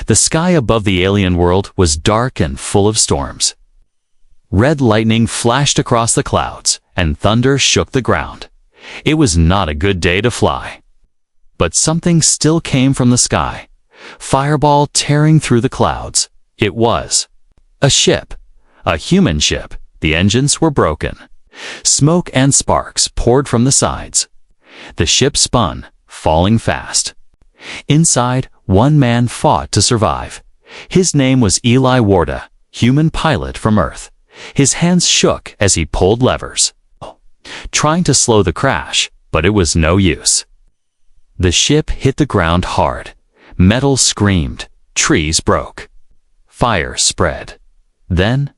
The sky above the alien world was dark and full of storms. Red lightning flashed across the clouds, and thunder shook the ground. It was not a good day to fly. But something still came from the sky. Fireball tearing through the clouds. It was a ship. A human ship. The engines were broken. Smoke and sparks poured from the sides. The ship spun, falling fast. Inside, one man fought to survive. His name was Eli Warda, human pilot from Earth. His hands shook as he pulled levers, trying to slow the crash, but it was no use. The ship hit the ground hard. Metal screamed. Trees broke. Fire spread. Then,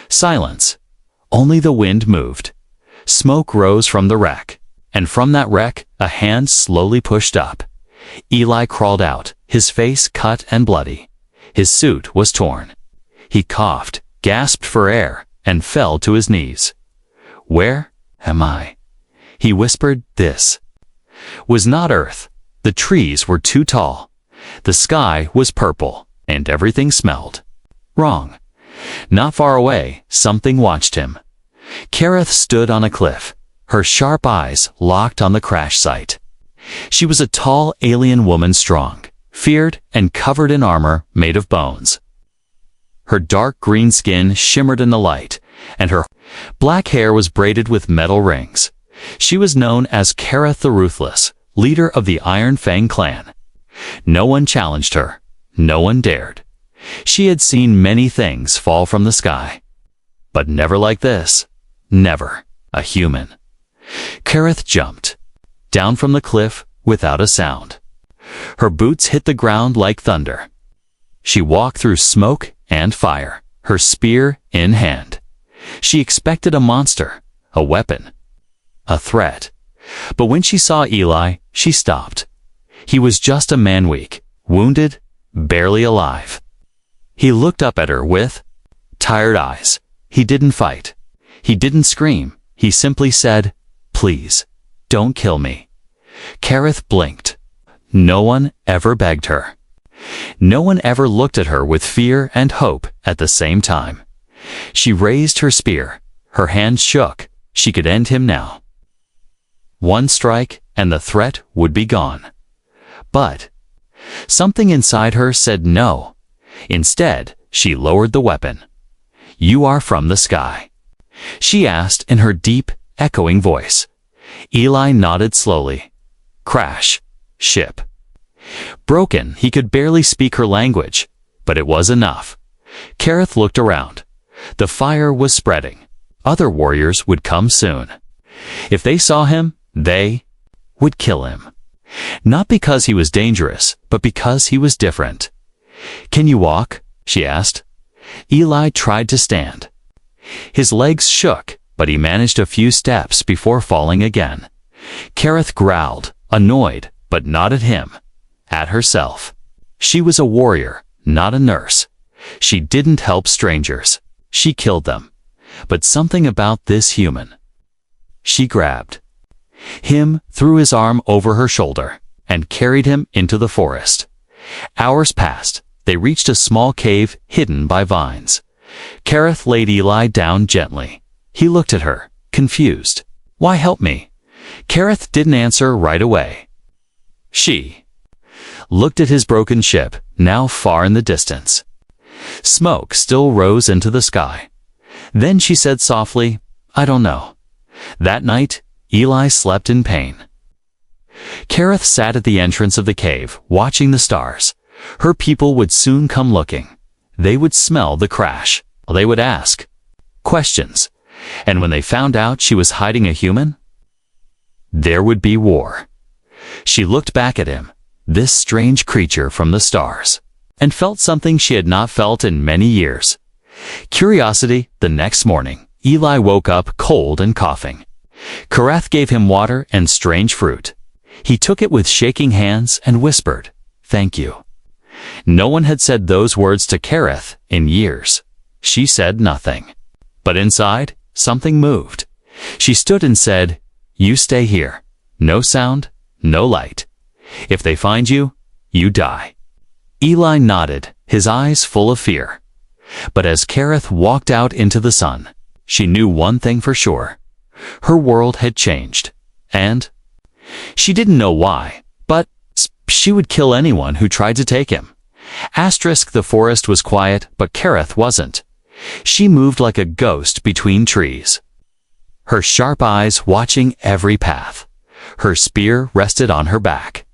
silence. Only the wind moved. Smoke rose from the wreck, and from that wreck, a hand slowly pushed up. Eli crawled out, his face cut and bloody. His suit was torn. He coughed, gasped for air, and fell to his knees. "Where am I?" he whispered. This was not Earth. The trees were too tall. The sky was purple, and everything smelled wrong. Not far away, something watched him. Kareth stood on a cliff, her sharp eyes locked on the crash site. She was a tall alien woman, strong, feared, and covered in armor made of bones. Her dark green skin shimmered in the light, and her black hair was braided with metal rings. She was known as Kareth the Ruthless, leader of the Iron Fang clan. No one challenged her. No one dared. She had seen many things fall from the sky, but never like this. Never a human. Kareth jumped down from the cliff without a sound. Her boots hit the ground like thunder. She walked through smoke and fire, her spear in hand. She expected a monster, a weapon, a threat. But when she saw Eli, she stopped. He was just a man, weak, wounded, barely alive. He looked up at her with tired eyes. He didn't fight. He didn't scream. He simply said, "Please, don't kill me." Kareth blinked. No one ever begged her. No one ever looked at her with fear and hope at the same time. She raised her spear. Her hands shook. She could end him now. One strike, and the threat would be gone. But something inside her said no. Instead, she lowered the weapon. "You are from the sky?" she asked in her deep, echoing voice. Eli nodded slowly. Crash. Ship. Broken, he could barely speak her language, but it was enough. Kareth looked around. The fire was spreading. Other warriors would come soon. If they saw him, they would kill him. Not because he was dangerous, but because he was different. "Can you walk?" she asked. Eli tried to stand. His legs shook, but he managed a few steps before falling again. Kareth growled, annoyed, but not at him, at herself. She was a warrior, not a nurse. She didn't help strangers. She killed them. But something about this human. She grabbed him, threw his arm over her shoulder, and carried him into the forest. Hours passed. They reached a small cave hidden by vines. Kareth laid Eli down gently. He looked at her, confused. "Why help me?" Kareth didn't answer right away. She looked at his broken ship, now far in the distance. Smoke still rose into the sky. Then she said softly, "I don't know." That night, Eli slept in pain. Kareth sat at the entrance of the cave, watching the stars. Her people would soon come looking. They would smell the crash. They would ask questions. And when they found out she was hiding a human, there would be war. She looked back at him, this strange creature from the stars, and felt something she had not felt in many years. Curiosity. The next morning, Eli woke up cold and coughing. Kareth gave him water and strange fruit. He took it with shaking hands and whispered, "Thank you." No one had said those words to Kareth in years. She said nothing. But inside, something moved. She stood and said, "You stay here. No sound, no light. If they find you, you die." Eli nodded, his eyes full of fear. But as Kareth walked out into the sun, she knew one thing for sure. Her world had changed. And she didn't know why, but she would kill anyone who tried to take him. The forest was quiet, but Kareth wasn't. She moved like a ghost between trees, her sharp eyes watching every path. Her spear rested on her back.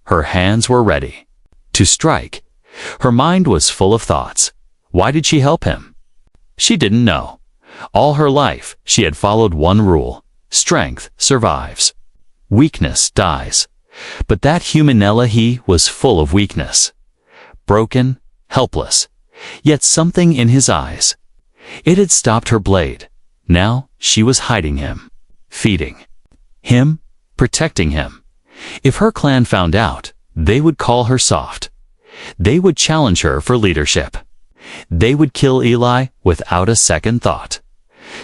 Her hands were ready to strike. Her mind was full of thoughts. Why did she help him? She didn't know. All her life, she had followed one rule: strength survives, weakness dies. But that humanella he was full of weakness. Broken, helpless, yet something in his eyes. It had stopped her blade. Now she was hiding him, feeding him, protecting him. If her clan found out, they would call her soft. They would challenge her for leadership. They would kill Eli without a second thought.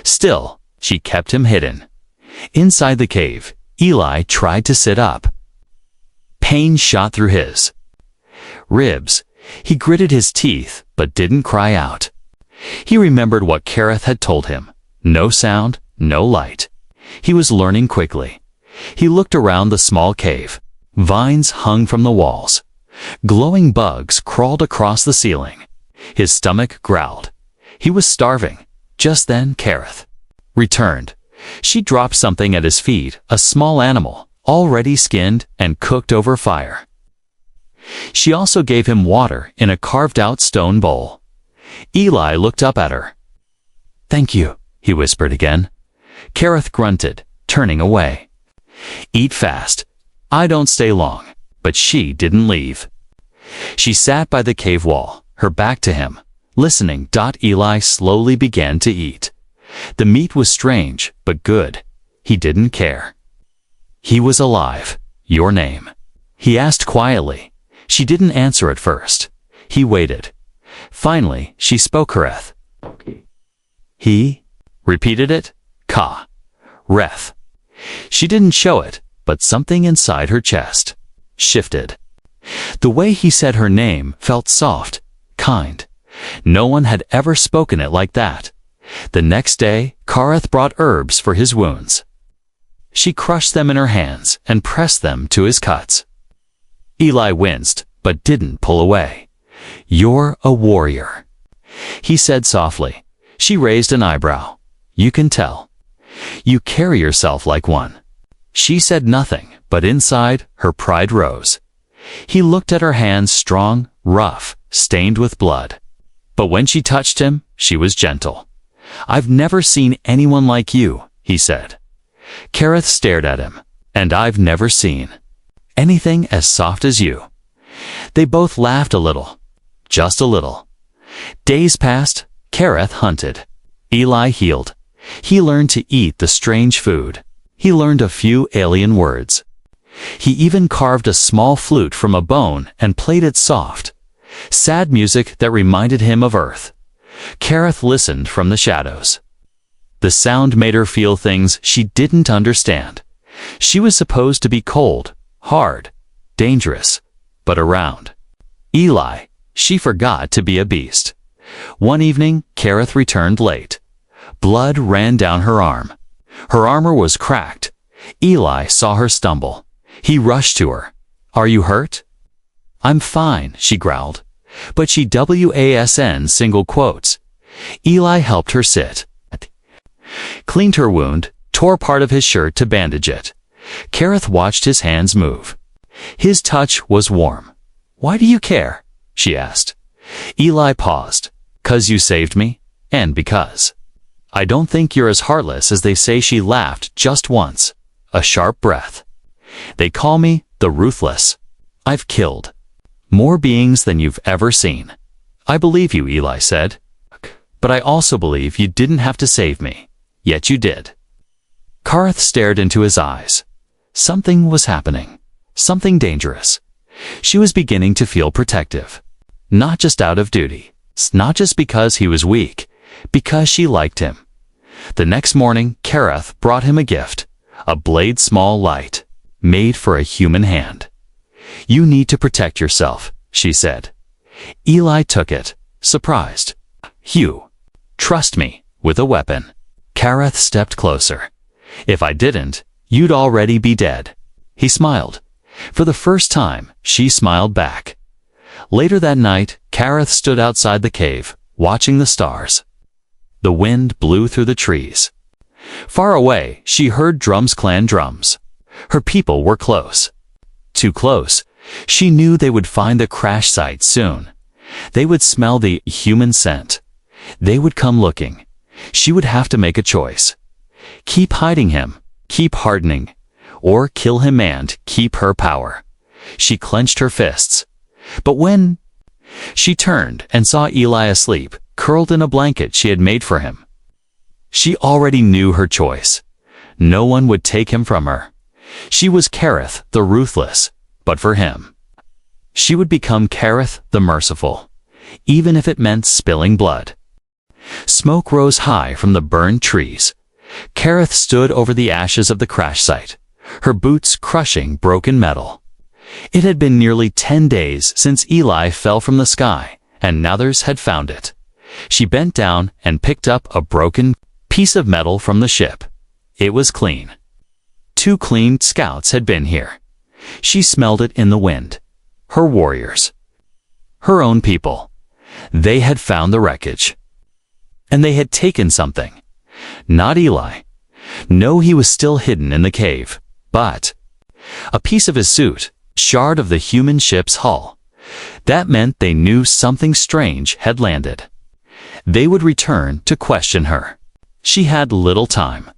Still, she kept him hidden. Inside the cave, Eli tried to sit up. Pain shot through his ribs. He gritted his teeth, but didn't cry out. He remembered what Kareth had told him. No sound, no light. He was learning quickly. He looked around the small cave. Vines hung from the walls. Glowing bugs crawled across the ceiling. His stomach growled. He was starving. Just then Kareth returned. She dropped something at his feet, a small animal, already skinned and cooked over fire. She also gave him water in a carved-out stone bowl. Eli looked up at her. "Thank you," he whispered again. Kareth grunted, turning away. "Eat fast. I don't stay long." But she didn't leave. She sat by the cave wall, her back to him, listening. Eli slowly began to eat. The meat was strange, but good. He didn't care. "He was alive. Your name?" he asked quietly. She didn't answer at first. He waited. Finally, she spoke. Kareth. "He?" repeated it. Ka. Reth. She didn't show it, but something inside her chest shifted. The way he said her name felt soft, kind. No one had ever spoken it like that. The next day, Kareth brought herbs for his wounds. She crushed them in her hands and pressed them to his cuts. Eli winced, but didn't pull away. "You're a warrior," he said softly. She raised an eyebrow. "You can tell. You carry yourself like one." She said nothing, but inside, her pride rose. He looked at her hands, strong, rough, stained with blood. But when she touched him, she was gentle. "I've never seen anyone like you," he said. Kareth stared at him. "And I've never seen anything as soft as you." They both laughed a little. Just a little. Days passed. Kareth hunted. Eli healed. He learned to eat the strange food. He learned a few alien words. He even carved a small flute from a bone and played it soft. Sad music that reminded him of Earth. Kareth listened from the shadows. The sound made her feel things she didn't understand. She was supposed to be cold, hard, dangerous, but around Eli, she forgot to be a beast. One evening, Kareth returned late. Blood ran down her arm. Her armor was cracked. Eli saw her stumble. He rushed to her. "Are you hurt?" "I'm fine," she growled. But she wasn single quotes. Eli helped her sit, cleaned her wound, tore part of his shirt to bandage it. Kareth watched his hands move. His touch was warm. "Why do you care?" she asked. Eli paused. "'Cause you saved me, and because I don't think you're as heartless as they say." She laughed just once, a sharp breath. "They call me the Ruthless. I've killed more beings than you've ever seen." "I believe you," Eli said. "But I also believe you didn't have to save me. Yet you did." Kareth stared into his eyes. Something was happening. Something dangerous. She was beginning to feel protective. Not just out of duty. Not just because he was weak. Because she liked him. The next morning, Kareth brought him a gift. A blade small light. Made for a human hand. "You need to protect yourself," she said. Eli took it, surprised. You trust me with a weapon. Kareth stepped closer. If I didn't, you'd already be dead. He smiled. For the first time, she smiled back. Later that night, Kareth stood outside the cave, watching the stars. The wind blew through the trees. Far away, she heard drums clan drums. Her people were close. Too close. She knew they would find the crash site soon. They would smell the human scent. They would come looking. She would have to make a choice. Keep hiding him, keep hardening, or kill him and keep her power. She clenched her fists. But when she turned and saw Eli asleep, curled in a blanket she had made for him, she already knew her choice. No one would take him from her. She was Kareth the ruthless, but for him, she would become Kareth the merciful, even if it meant spilling blood. Smoke rose high from the burned trees. Kareth stood over the ashes of the crash site, her boots crushing broken metal. It had been nearly 10 days since Eli fell from the sky, and others had found it. She bent down and picked up a broken piece of metal from the ship. It was clean. 2 clean scouts had been here. She smelled it in the wind. Her warriors. Her own people. They had found the wreckage. And they had taken something. Not Eli. No, he was still hidden in the cave. But a piece of his suit, shard of the human ship's hull. That meant they knew something strange had landed. They would return to question her. She had little time.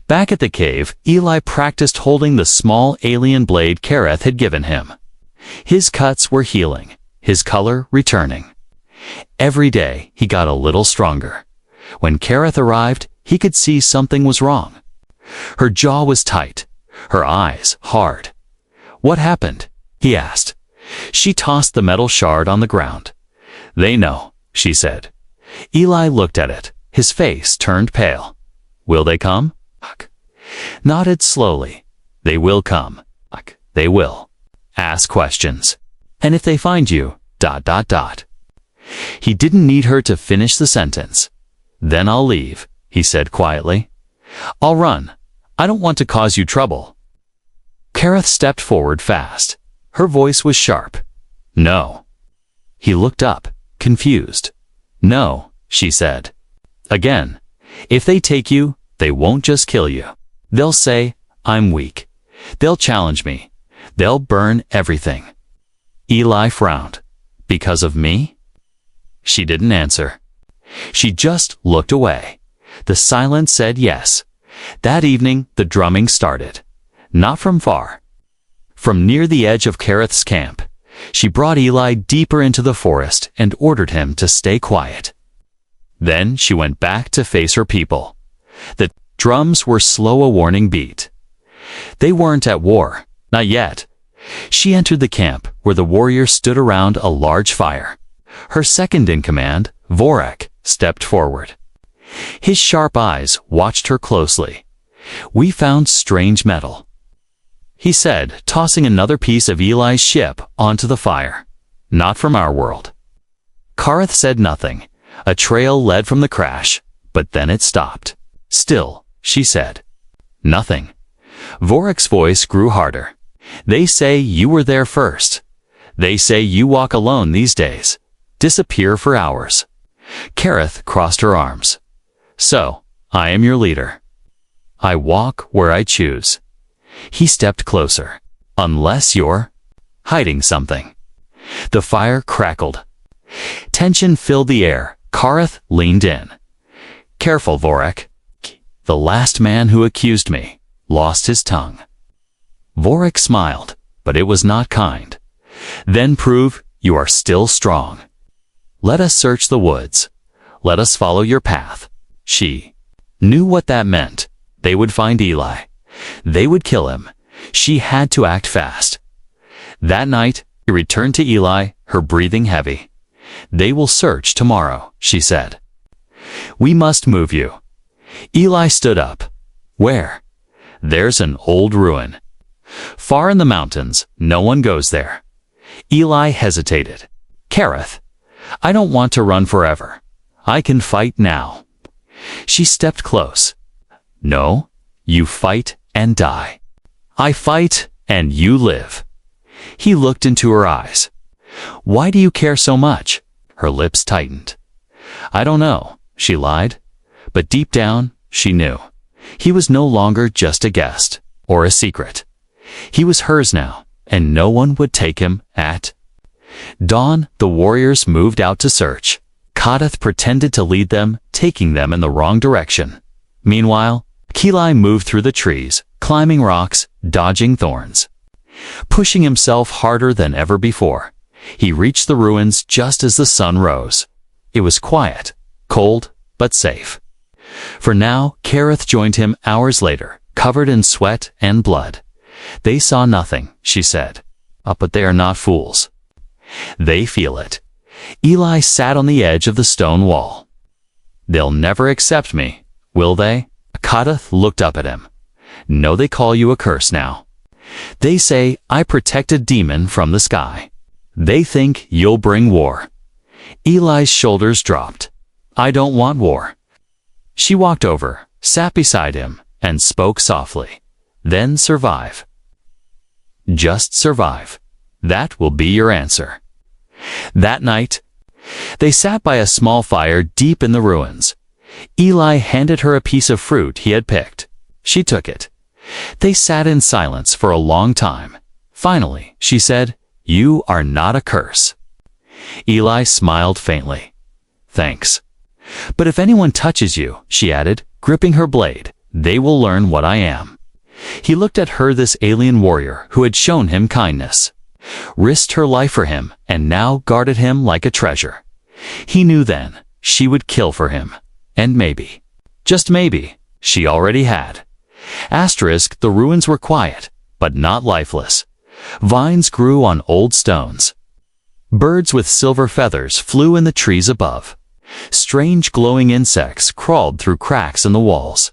Back at the cave, Eli practiced holding the small alien blade Kareth had given him. His cuts were healing, his color returning. Every day, he got a little stronger. When Kareth arrived, he could see something was wrong. Her jaw was tight, her eyes hard. What happened? He asked. She tossed the metal shard on the ground. They know, she said. Eli looked at it. His face turned pale. Will they come? Nodded slowly. They will come. They will. Ask questions. And if they find you, ... He didn't need her to finish the sentence. Then I'll leave, he said quietly. I'll run. I don't want to cause you trouble. Kareth stepped forward fast. Her voice was sharp. No. He looked up, confused. No, she said. Again, if they take you, they won't just kill you. They'll say, I'm weak. They'll challenge me. They'll burn everything. Eli frowned. Because of me? She didn't answer. She just looked away. The silence said yes. That evening, the drumming started. Not from far. From near the edge of Kareth's camp, she brought Eli deeper into the forest and ordered him to stay quiet. Then she went back to face her people. The drums were slow, a warning beat. They weren't at war, not yet. She entered the camp where the warriors stood around a large fire. Her second in command, Vorak, stepped forward. His sharp eyes watched her closely. We found strange metal, he said, tossing another piece of Eli's ship onto the fire. Not from our world. Kareth said nothing. A trail led from the crash, but then it stopped. Still, she said. Nothing. Vorak's voice grew harder. They say you were there first. They say you walk alone these days. Disappear for hours. Kareth crossed her arms. So, I am your leader. I walk where I choose. He stepped closer. Unless you're hiding something. The fire crackled. Tension filled the air. Kareth leaned in. Careful, Vorak. The last man who accused me lost his tongue. Vorak smiled, but it was not kind. Then prove you are still strong. Let us search the woods. Let us follow your path. She knew what that meant. They would find Eli. They would kill him. She had to act fast. That night, she returned to Eli, her breathing heavy. They will search tomorrow, she said. We must move you. Eli stood up. Where? There's an old ruin. Far in the mountains, no one goes there. Eli hesitated. Kareth, I don't want to run forever. I can fight now. She stepped close. No, you fight and die. I fight and you live. He looked into her eyes. Why do you care so much? Her lips tightened. I don't know, she lied. But deep down, she knew. He was no longer just a guest, or a secret. He was hers now, and no one would take him at dawn. The warriors moved out to search. Kadeth pretended to lead them, taking them in the wrong direction. Meanwhile, Eli moved through the trees, climbing rocks, dodging thorns. Pushing himself harder than ever before, he reached the ruins just as the sun rose. It was quiet, cold, but safe. For now, Kareth joined him hours later, covered in sweat and blood. They saw nothing, she said. But they are not fools. They feel it. Eli sat on the edge of the stone wall. They'll never accept me, will they? Kadeth looked up at him. No, they call you a curse now. They say I protect a demon from the sky. They think you'll bring war. Eli's shoulders dropped. I don't want war. She walked over, sat beside him, and spoke softly. Then survive. Just survive. That will be your answer. That night, they sat by a small fire deep in the ruins. Eli handed her a piece of fruit he had picked. She took it. They sat in silence for a long time. Finally, she said, You are not a curse. Eli smiled faintly. Thanks. But if anyone touches you, she added, gripping her blade, they will learn what I am. He looked at her, this alien warrior who had shown him kindness, risked her life for him, and now guarded him like a treasure. He knew then she would kill for him. And maybe, just maybe, she already had. The ruins were quiet, but not lifeless. Vines grew on old stones. Birds with silver feathers flew in the trees above. Strange glowing insects crawled through cracks in the walls.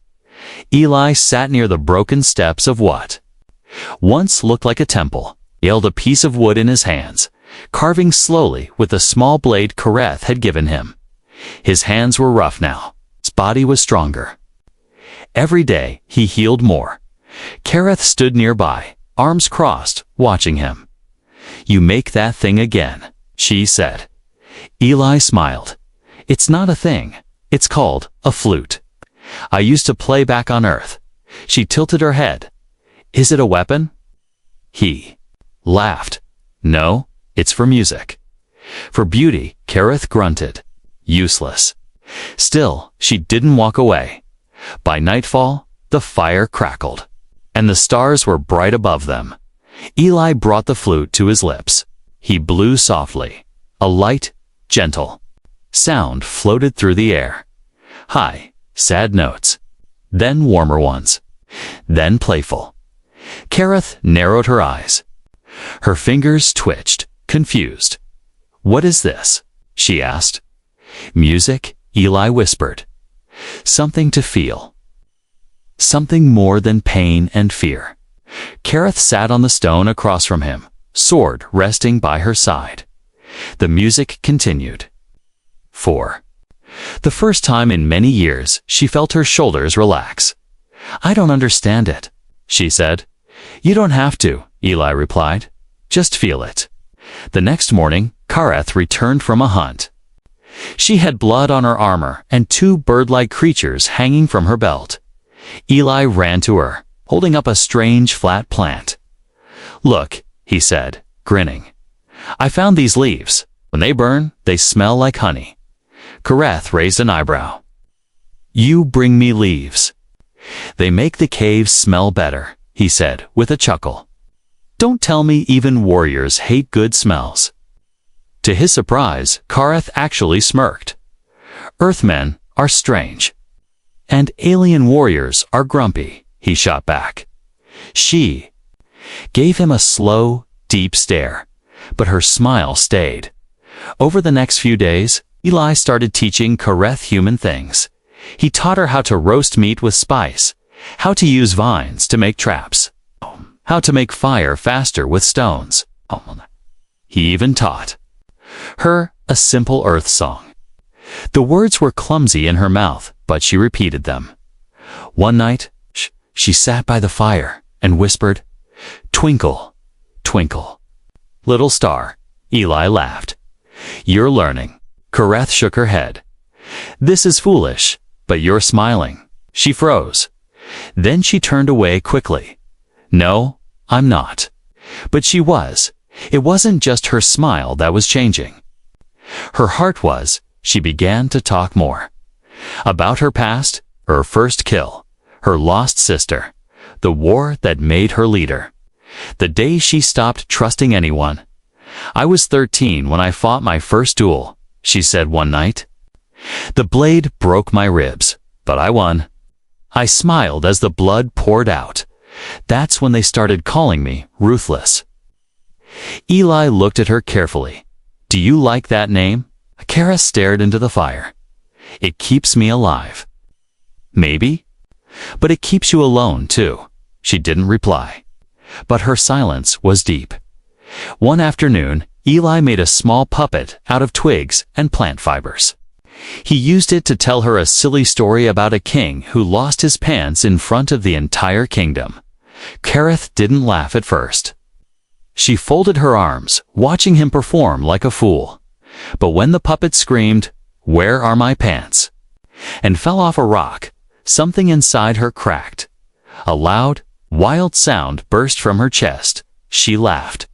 Eli sat near the broken steps of what once looked like a temple. He held a piece of wood in his hands, carving slowly with the small blade Kareth had given him. His hands were rough now. His body was stronger. Every day he healed more. Kareth stood nearby, arms crossed, watching him. You make that thing again, she said. Eli smiled. It's not a thing. It's called a flute. I used to play back on Earth. She tilted her head. Is it a weapon? He laughed. No, it's for music. For beauty, Kareth grunted. Useless. Still, she didn't walk away. By nightfall, the fire crackled, and the stars were bright above them. Eli brought the flute to his lips. He blew softly. A light, gentle sound floated through the air. High, sad notes. Then warmer ones. Then playful. Kareth narrowed her eyes. Her fingers twitched, confused. What is this? She asked. Music, Eli whispered. Something to feel. Something more than pain and fear. Kareth sat on the stone across from him, sword resting by her side. The music continued. 4. The first time in many years, she felt her shoulders relax. I don't understand it, she said. You don't have to, Eli replied. Just feel it. The next morning, Kareth returned from a hunt. She had blood on her armor and 2 bird-like creatures hanging from her belt. Eli ran to her, holding up a strange flat plant. Look, he said, grinning. I found these leaves. When they burn, they smell like honey. Kareth raised an eyebrow. You bring me leaves. They make the caves smell better, he said with a chuckle. Don't tell me even warriors hate good smells. To his surprise, Kareth actually smirked. Earthmen are strange. And alien warriors are grumpy, he shot back. She gave him a slow, deep stare, but her smile stayed. Over the next few days, Eli started teaching Kareth human things. He taught her how to roast meat with spice, how to use vines to make traps, how to make fire faster with stones. He even taught her a simple Earth song. The words were clumsy in her mouth, but she repeated them. One night, she sat by the fire and whispered, "Twinkle, twinkle, little star." Eli laughed. "You're learning." Kareth shook her head. "This is foolish, but you're smiling." She froze. Then she turned away quickly. "No, I'm not." But she was. It wasn't just her smile that was changing. Her heart was. She began to talk more. About her past, her first kill, her lost sister, the war that made her leader, the day she stopped trusting anyone. "I was 13 when I fought my first duel," she said one night. "The blade broke my ribs, but I won." I smiled as the blood poured out. That's when they started calling me ruthless. Eli looked at her carefully. "Do you like that name?" Kara stared into the fire. "It keeps me alive." "Maybe. But it keeps you alone, too." She didn't reply. But her silence was deep. One afternoon, Eli made a small puppet out of twigs and plant fibers. He used it to tell her a silly story about a king who lost his pants in front of the entire kingdom. Kareth didn't laugh at first. She folded her arms, watching him perform like a fool. But when the puppet screamed, "Where are my pants?" and fell off a rock, something inside her cracked. A loud, wild sound burst from her chest. She laughed.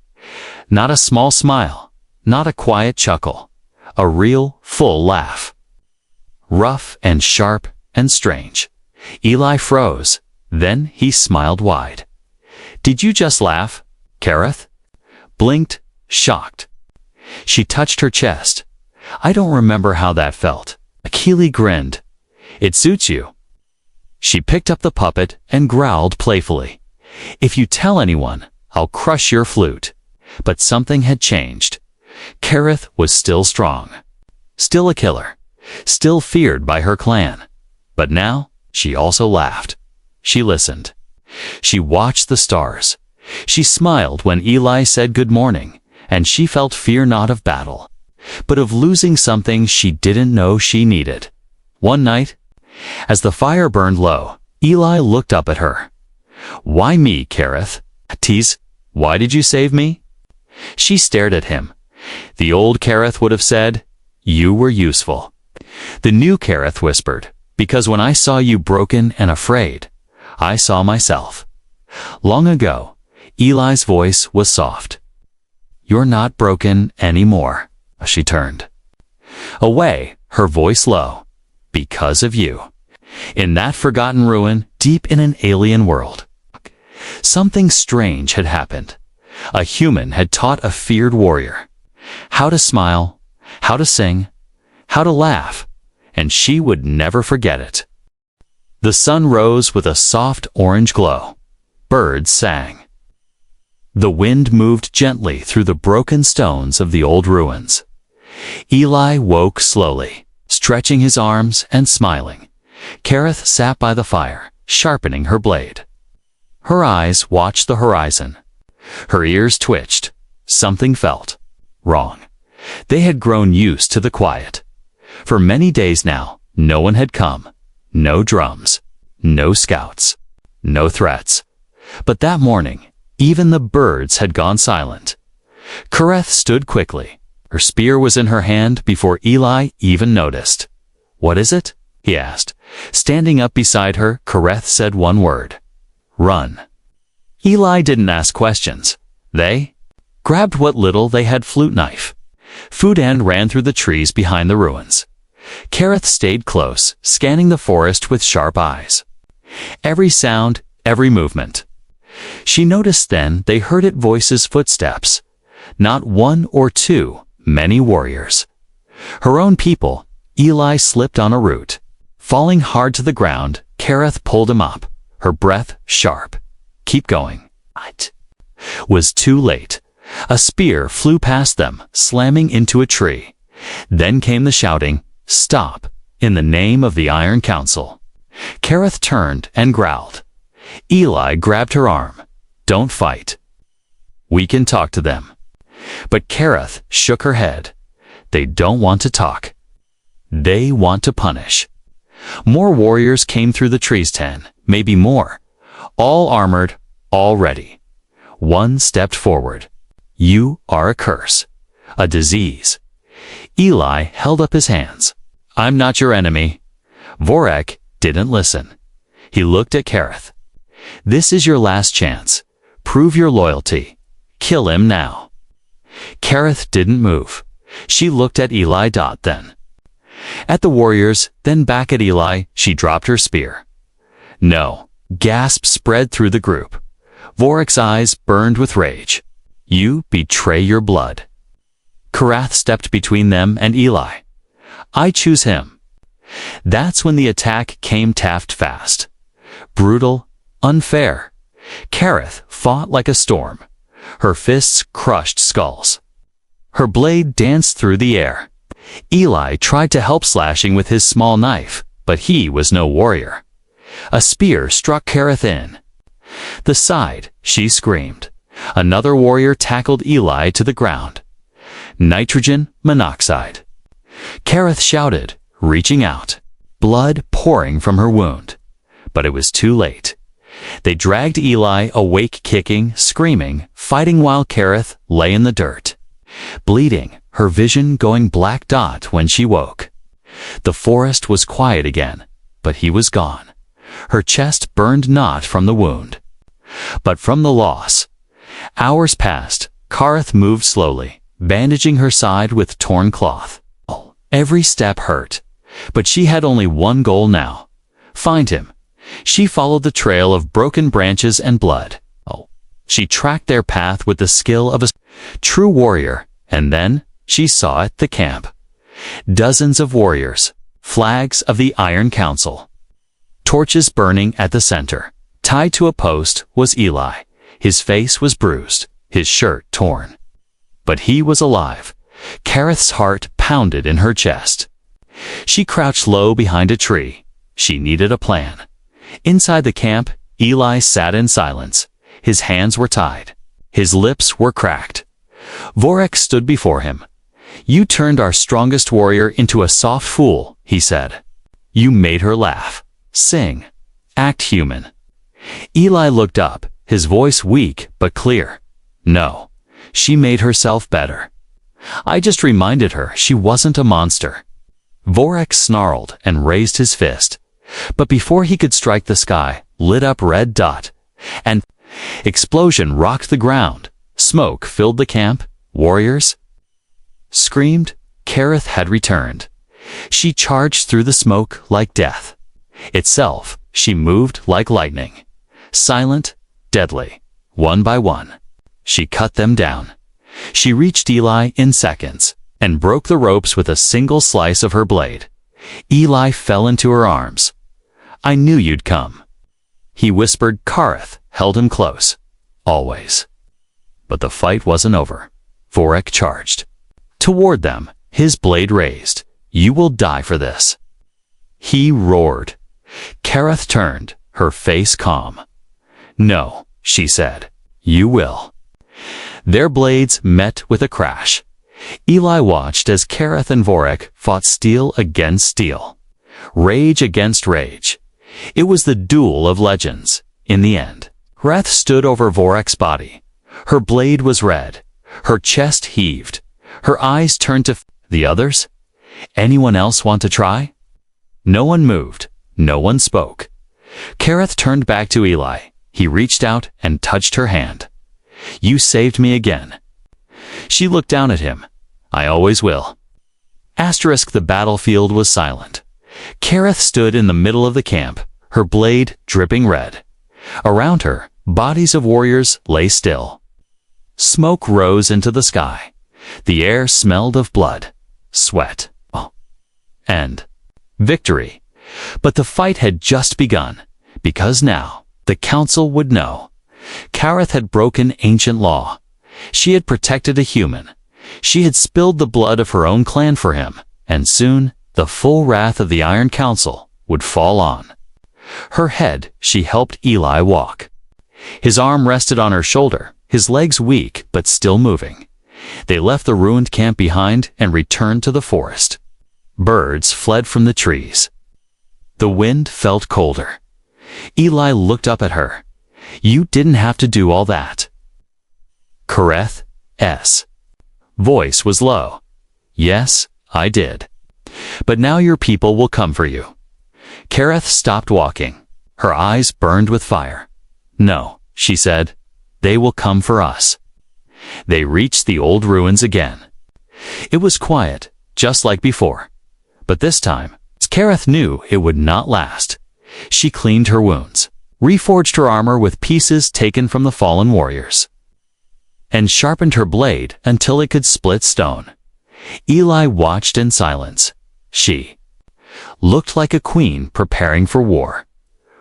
Not a small smile, not a quiet chuckle, a real, full laugh. Rough and sharp and strange. Eli froze. Then he smiled wide. "Did you just laugh?" Kareth blinked, shocked. She touched her chest. "I don't remember how that felt." Akili grinned. "It suits you." She picked up the puppet and growled playfully. "If you tell anyone, I'll crush your flute." But something had changed. Kareth was still strong. Still a killer. Still feared by her clan. But now, she also laughed. She listened. She watched the stars. She smiled when Eli said good morning, and she felt fear not of battle, but of losing something she didn't know she needed. One night, as the fire burned low, Eli looked up at her. "Why me, Kareth?" "Tease, why did you save me?" She stared at him. The old Kareth would have said, "You were useful." The new Kareth whispered, "Because when I saw you broken and afraid, I saw myself." Long ago, Eli's voice was soft. "You're not broken anymore." She turned away, her voice low. "Because of you." In that forgotten ruin, deep in an alien world, something strange had happened. A human had taught a feared warrior how to smile, how to sing, how to laugh, and she would never forget it. The sun rose with a soft orange glow. Birds sang. The wind moved gently through the broken stones of the old ruins. Eli woke slowly, stretching his arms and smiling. Kareth sat by the fire, sharpening her blade. Her eyes watched the horizon. Her ears twitched. Something felt wrong. They had grown used to the quiet. For many days now, no one had come. No drums. No scouts. No threats. But that morning, even the birds had gone silent. Kareth stood quickly. Her spear was in her hand before Eli even noticed. "What is it?" he asked. Standing up beside her, Kareth said one word. "Run." Eli didn't ask questions. They grabbed what little they had flute knife. Food and ran through the trees behind the ruins. Kareth stayed close, scanning the forest with sharp eyes. Every sound, every movement. She noticed then they heard at voices' footsteps. Not one or two, many warriors. Her own people. Eli slipped on a root. Falling hard to the ground, Kareth pulled him up, her breath sharp. "Keep going." It was too late. A spear flew past them, slamming into a tree. Then came the shouting, "Stop, in the name of the Iron Council." Kareth turned and growled. Eli grabbed her arm. "Don't fight. We can talk to them." But Kareth shook her head. They don't want to talk. They want to punish. More warriors came through the trees, 10, maybe more. All armored, all ready. One stepped forward. You are a curse. A disease. Eli held up his hands. I'm not your enemy. Vorek didn't listen. He looked at Kareth. This is your last chance. Prove your loyalty. Kill him now. Kareth didn't move. She looked at Eli. Then at the warriors, then back at Eli. She dropped her spear. No. Gasps spread through the group. Vorek's eyes burned with rage. You betray your blood. Karath stepped between them and Eli. I choose him. That's when the attack came fast. Brutal, unfair. Kareth fought like a storm. Her fists crushed skulls. Her blade danced through the air. Eli tried to help, slashing with his small knife, but he was no warrior. A spear struck Kareth in the side. She screamed. Another warrior tackled Eli to the ground. Nitrogen monoxide. Kareth shouted, reaching out, blood pouring from her wound. But it was too late. They dragged Eli awake, kicking, screaming, fighting while Kareth lay in the dirt. Bleeding, her vision going black. When she woke, the forest was quiet again, but he was gone. Her chest burned not from the wound, but from the loss. Hours passed. Kareth moved slowly, bandaging her side with torn cloth. Every step hurt, but she had only one goal now. Find him. She followed the trail of broken branches and blood. She tracked their path with the skill of a true warrior, and then she saw at the camp. Dozens of warriors, flags of the Iron Council. Torches burning at the center. Tied to a post was Eli. His face was bruised, his shirt torn. But he was alive. Kareth's heart pounded in her chest. She crouched low behind a tree. She needed a plan. Inside the camp, Eli sat in silence. His hands were tied. His lips were cracked. Vorek stood before him. You turned our strongest warrior into a soft fool, he said. You made her laugh, sing, act human. Eli looked up, his voice weak but clear. No, she made herself better. I just reminded her she wasn't a monster. Vorek snarled and raised his fist. But before he could strike, the sky lit up red. An explosion rocked the ground. Smoke filled the camp. Warriors screamed. Kareth had returned. She charged through the smoke like death. Itself, she moved like lightning. Silent, deadly. One by one, she cut them down. She reached Eli in seconds and broke the ropes with a single slice of her blade. Eli fell into her arms. I knew you'd come. He whispered. Kareth held him close. Always. But the fight wasn't over. Vorek charged. Toward them, his blade raised. You will die for this. He roared. Kareth turned, her face calm. No, she said. You will. Their blades met with a crash. Eli watched as Kareth and Vorek fought steel against steel. Rage against rage. It was the duel of legends. In the end, Kareth stood over Vorek's body. Her blade was red. Her chest heaved. Her eyes turned to the others. Anyone else want to try? No one moved. No one spoke. Kareth turned back to Eli. He reached out and touched her hand. You saved me again. She looked down at him. I always will. The battlefield was silent. Kareth stood in the middle of the camp, her blade dripping red. Around her, bodies of warriors lay still. Smoke rose into the sky. The air smelled of blood, sweat, and victory. But the fight had just begun, because now the council would know. Kareth had broken ancient law. She had protected a human. She had spilled the blood of her own clan for him, and soon the full wrath of the Iron Council would fall on her head. She helped Eli walk. His arm rested on her shoulder, his legs weak but still moving. They left the ruined camp behind and returned to the forest. Birds fled from the trees. The wind felt colder. Eli looked up at her. You didn't have to do all that. Kareth's voice was low. Yes, I did. But now your people will come for you. Kareth stopped walking. Her eyes burned with fire. No, she said. They will come for us. They reached the old ruins again. It was quiet, just like before. But this time, Kareth knew it would not last. She cleaned her wounds, reforged her armor with pieces taken from the fallen warriors, and sharpened her blade until it could split stone. Eli watched in silence. She looked like a queen preparing for war.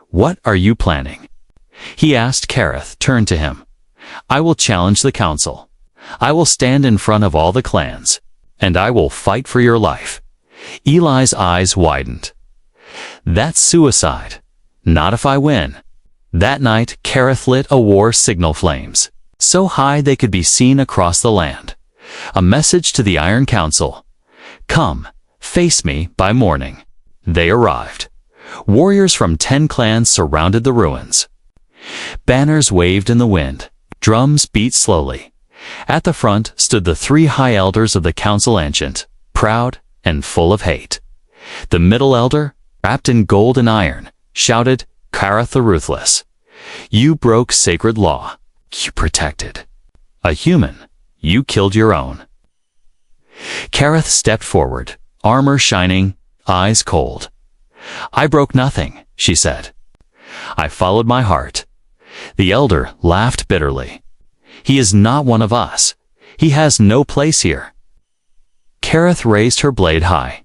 What are you planning? He asked. Kareth turned to him. I will challenge the council. I will stand in front of all the clans, and I will fight for your life. Eli's eyes widened. That's suicide. Not if I win. That night, Kareth lit a war signal flames, so high they could be seen across the land. A message to the Iron Council. Come, face me by morning. They arrived. Warriors from 10 clans surrounded the ruins. Banners waved in the wind. Drums beat slowly. At the front stood the 3 high elders of the council ancient, proud and full of hate. The middle elder, wrapped in gold and iron, shouted, Kareth the Ruthless. You broke sacred law. You protected a human. You killed your own. Kareth stepped forward, armor shining, eyes cold. I broke nothing, she said. I followed my heart. The elder laughed bitterly. He is not one of us. He has no place here. Kareth raised her blade high.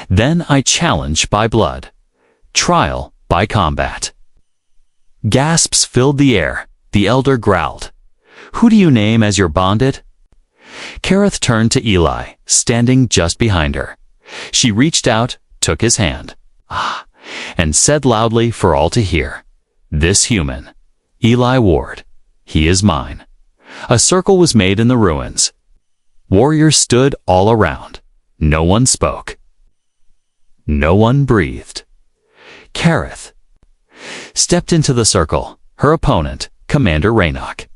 Then I challenge by blood. Trial by combat. Gasps filled the air. The elder growled. Who do you name as your bonded? Kareth turned to Eli, standing just behind her. She reached out, took his hand, and said loudly for all to hear, This human, Eli Ward, he is mine. A circle was made in the ruins. Warriors stood all around. No one spoke. No one breathed. Kareth stepped into the circle, her opponent, Commander Raynok,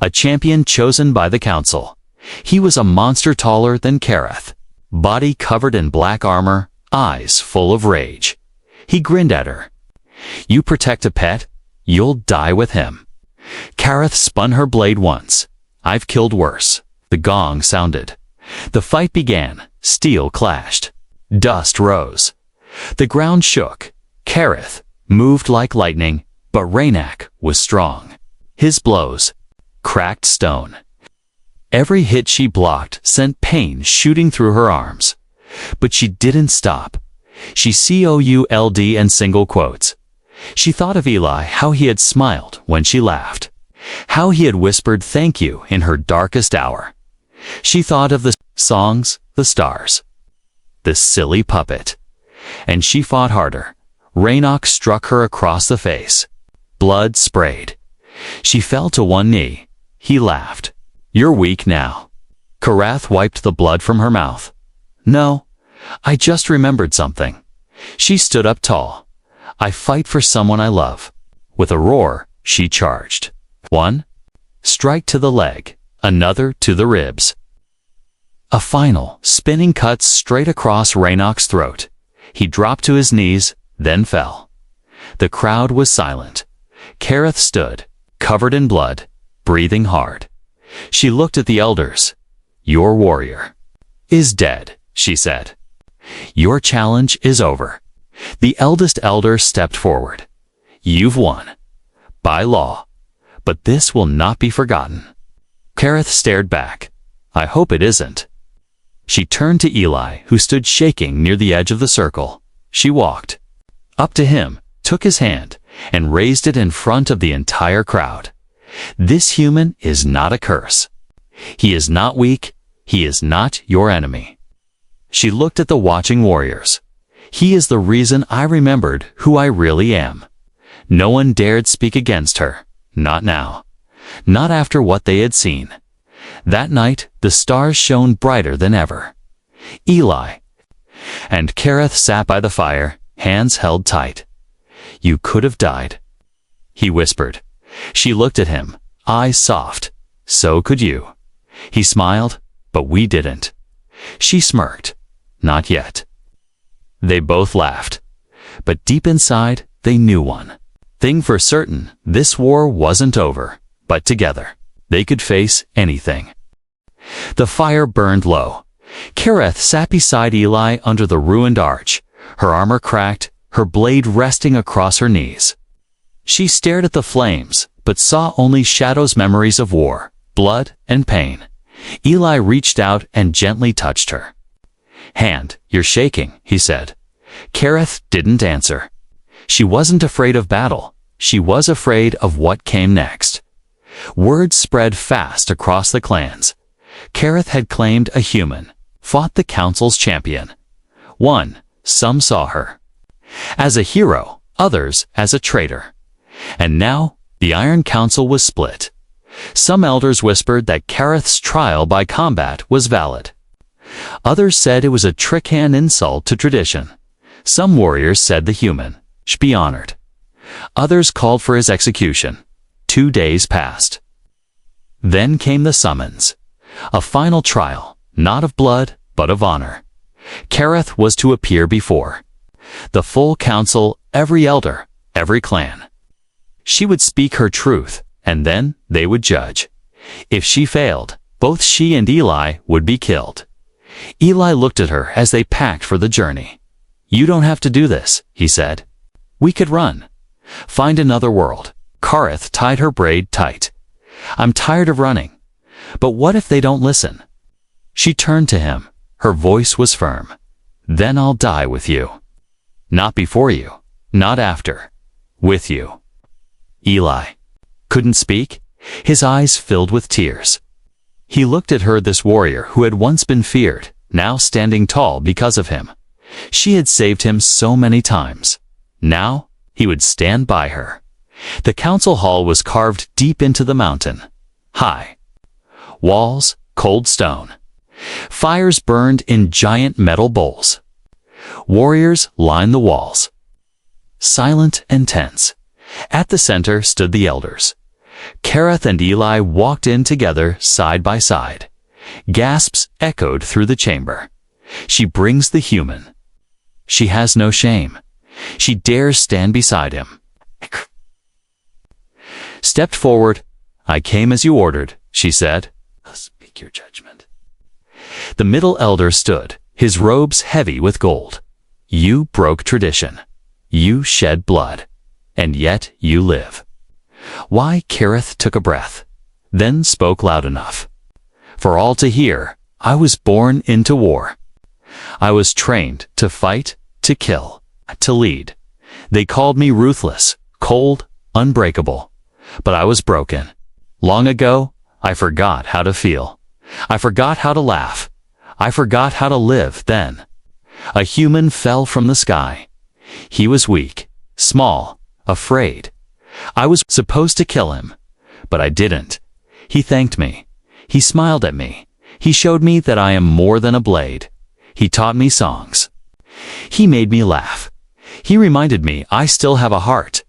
a champion chosen by the council. He was a monster taller than Kareth, body covered in black armor, eyes full of rage. He grinned at her. You protect a pet, you'll die with him. Kareth spun her blade once. I've killed worse. The gong sounded. The fight began. Steel clashed. Dust rose. The ground shook. Kareth moved like lightning, but Raynok was strong. His blows cracked stone. Every hit she blocked sent pain shooting through her arms. But she didn't stop. She could and single quotes. She thought of Eli, how he had smiled when she laughed, how he had whispered thank you in her darkest hour. She thought of the songs, the stars, the silly puppet. And she fought harder. Raynok struck her across the face. Blood sprayed. She fell to one knee. He laughed. You're weak now. Kareth wiped the blood from her mouth. No, I just remembered something. She stood up tall. I fight for someone I love. With a roar, she charged. One strike to the leg, another to the ribs. A final, spinning cut straight across Raynok's throat. He dropped to his knees, then fell. The crowd was silent. Kareth stood, covered in blood, breathing hard. She looked at the elders. Your warrior is dead, she said. Your challenge is over. The eldest elder stepped forward. You've won. By law. But this will not be forgotten. Kareth stared back. I hope it isn't. She turned to Eli, who stood shaking near the edge of the circle. She walked up to him, took his hand, and raised it in front of the entire crowd. This human is not a curse. He is not weak. He is not your enemy. She looked at the watching warriors. He is the reason I remembered who I really am. No one dared speak against her. Not now. Not after what they had seen. That night, the stars shone brighter than ever. Eli and Kareth sat by the fire, hands held tight. "You could have died," he whispered. She looked at him, eyes soft. "So could you." He smiled, "But we didn't." She smirked. "Not yet." They both laughed. But deep inside, they knew one thing for certain: this war wasn't over, but together, they could face anything. The fire burned low. Kareth sat beside Eli under the ruined arch, her armor cracked, her blade resting across her knees. She stared at the flames, but saw only shadows, memories of war, blood, and pain. Eli reached out and gently touched her hand. "You're shaking," he said. Kareth didn't answer. She wasn't afraid of battle. She was afraid of what came next. Word spread fast across the clans. Kareth had claimed a human, fought the council's champion. Some saw her as a hero, others as a traitor. And now, the Iron Council was split. Some elders whispered that Kareth's trial by combat was valid. Others said it was a trick and insult to tradition. Some warriors said the human should be honored. Others called for his execution. 2 days passed. Then came the summons. A final trial, not of blood, but of honor. Kareth was to appear before the full council, every elder, every clan. She would speak her truth, and then they would judge. If she failed, both she and Eli would be killed. Eli looked at her as they packed for the journey. "You don't have to do this," he said. "We could run. Find another world." Kareth tied her braid tight. "I'm tired of running. But what if they don't listen?" She turned to him. Her voice was firm. "Then I'll die with you. Not before you, not after. With you." Eli couldn't speak. His eyes filled with tears. He looked at her, this warrior who had once been feared, now standing tall because of him. She had saved him so many times. Now, he would stand by her. The council hall was carved deep into the mountain. High walls, cold stone. Fires burned in giant metal bowls. Warriors lined the walls, silent and tense. At the center stood the elders. Kareth and Eli walked in together, side by side. Gasps echoed through the chamber. She brings the human. She has no shame. She dares stand beside him. Stepped forward. "I came as you ordered," she said. "Speak your judgment." The middle elder stood, his robes heavy with gold. "You broke tradition. You shed blood. And yet you live." Why? Kareth took a breath, then spoke loud enough for all to hear. "I was born into war. I was trained to fight, to kill, to lead. They called me ruthless, cold, unbreakable. But I was broken. Long ago, I forgot how to feel. I forgot how to laugh. I forgot how to live then. A human fell from the sky. He was weak, small, afraid. I was supposed to kill him, but I didn't. He thanked me. He smiled at me. He showed me that I am more than a blade. He taught me songs. He made me laugh. He reminded me I still have a heart.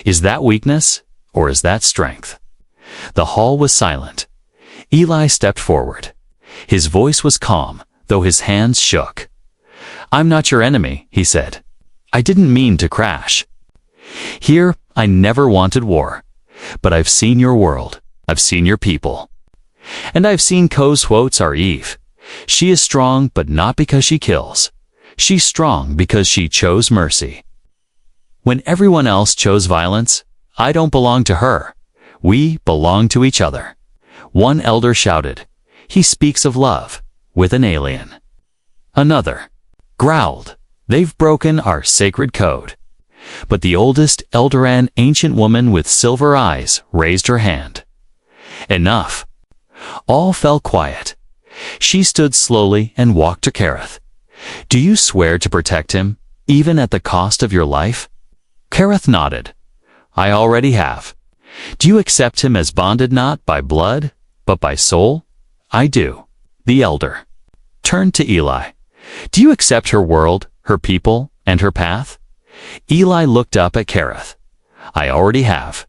Is that weakness, or is that strength?" The hall was silent. Eli stepped forward. His voice was calm, though his hands shook. "I'm not your enemy," he said. "I didn't mean to crash. Here, I never wanted war. But I've seen your world. I've seen your people. And I've seen Khoswot's our Eve. She is strong, but not because she kills. She's strong because she chose mercy. When everyone else chose violence, I don't belong to her. We belong to each other." One elder shouted, "He speaks of love with an alien." Another growled, "They've broken our sacred code." But the oldest elder, an ancient woman with silver eyes, raised her hand. "Enough." All fell quiet. She stood slowly and walked to Kareth. "Do you swear to protect him, even at the cost of your life?" Kareth nodded. "I already have." "Do you accept him as bonded not by blood, but by soul?" I do. The elder turned to Eli. Do you accept her world, her people, and her path? Eli looked up at Kareth. I already have.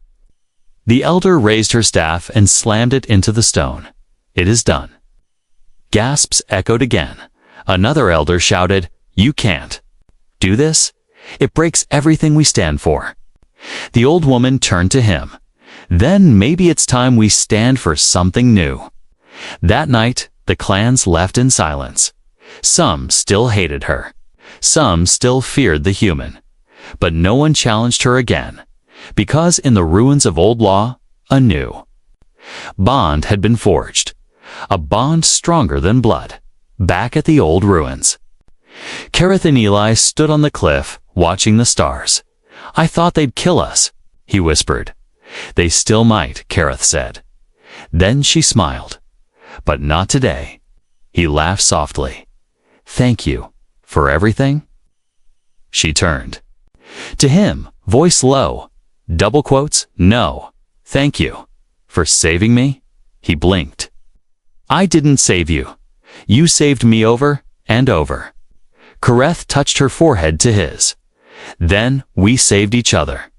The elder raised her staff and slammed it into the stone. It is done. Gasps echoed again. Another elder shouted, You can't do this. It breaks everything we stand for. The old woman turned to him. Then maybe it's time we stand for something new. That night, the clans left in silence. Some still hated her. Some still feared the human. But no one challenged her again, because in the ruins of old law, a new bond had been forged. A bond stronger than blood, back at the old ruins. Kareth and Eli stood on the cliff, watching the stars. I thought they'd kill us, he whispered. They still might, Kareth said. Then she smiled. But not today. He laughed softly. Thank you for everything. She turned. To him, voice low, double quotes, no, thank you. For saving me? He blinked. I didn't save you. You saved me over and over. Kareth touched her forehead to his. Then we saved each other.